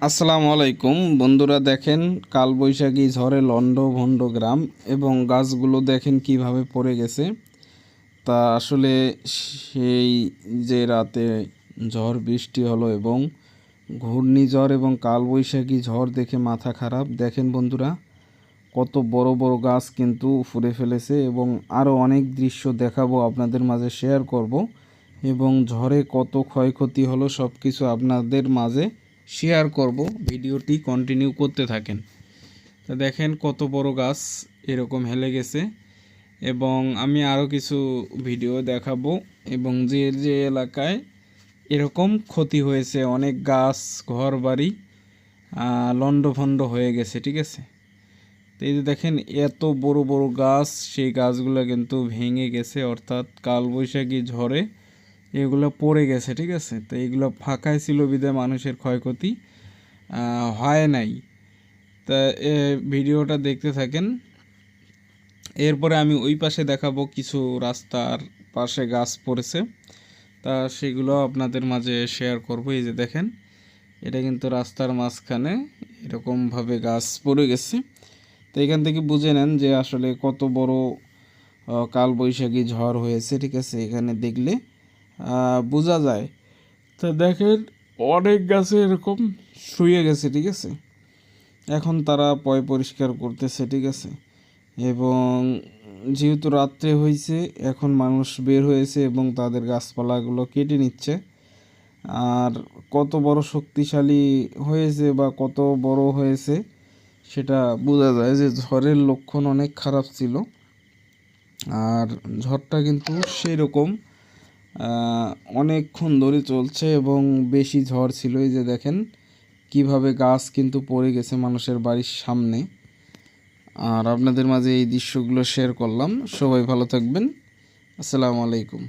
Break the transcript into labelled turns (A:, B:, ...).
A: আসসালামু আলাইকুম বন্ধুরা, দেখেন কালবৈশাখী ঝড়ে লন্ডভন্ড গ্রাম এবং গাছগুলো দেখেন কিভাবে পড়ে গেছে। তা আসলে সেই যে রাতে ঝড় বৃষ্টি হলো এবং ঘূর্ণিঝড় এবং কালবৈশাখী ঝড় দেখে মাথা খারাপ। দেখেন বন্ধুরা, কত বড় বড় গাছ কিন্তু উপড়ে ফেলেছে এবং আরও অনেক দৃশ্য দেখাবো, আপনাদের মাঝে শেয়ার করব এবং ঝড়ে কত ক্ষয়ক্ষতি হলো সব কিছু আপনাদের মাঝে শেয়ার করব। ভিডিওটি কন্টিনিউ করতে থাকেন। তা দেখেন কত বড় গাছ এরকম হেলে গেছে এবং আমি আরও কিছু ভিডিও দেখাবো এবং যে যে এলাকায় এরকম ক্ষতি হয়েছে, অনেক গাছ ঘর বাড়ি লণ্ডভণ্ড হয়ে গেছে, ঠিক আছে। তো এই যে দেখেন এত বড় বড় গাছ, সেই গাছগুলো কিন্তু ভেঙে গেছে, অর্থাৎ কালবৈশাখী ঝড়ে এগুলো পড়ে গেছে, ঠিক আছে। তো এইগুলো ফাঁকায় ছিল বিধায় মানুষের ক্ষয়ক্ষতি হয় নাই। তা ভিডিওটা দেখতে থাকেন। এরপরে আমি ওই পাশে দেখাবো কিছু রাস্তার পাশে গাছ পড়েছে, তা সেগুলো আপনাদের মাঝে শেয়ার করব। এই যে দেখেন, এটা কিন্তু রাস্তার মাঝখানে এরকমভাবে গাছ পড়ে গেছে। তো এখান থেকে বুঝে নেন যে আসলে কত বড় কালবৈশাখী ঝড় হয়েছে, ঠিক আছে। এখানে দেখলে বোঝা যায়। তো দেখেন অনেক গাছে এরকম শুয়ে গেছে, ঠিক আছে। এখন তারা পরিষ্কার করতেছে, ঠিক আছে। এবং যেহেতু রাত্রে হয়েছে, এখন মানুষ বের হয়েছে এবং তাদের গাছপালাগুলো কেটে নিচ্ছে। আর কত বড় শক্তিশালী হয়েছে বা কত বড় হয়েছে সেটা বোঝা যায় যে ঝড়ের লক্ষণ অনেক খারাপ ছিল। আর ঝড়টা কিন্তু সেই রকম অনেকক্ষণ ধরে চলছে এবং বেশি ঝড় ছিল। এই যে দেখেন কিভাবে গাছ কিন্তু পড়ে গেছে মানুষের বাড়ির সামনে। আর আপনাদের মাঝে এই দৃশ্যগুলো শেয়ার করলাম। সবাই ভালো থাকবেন। আসসালামু আলাইকুম।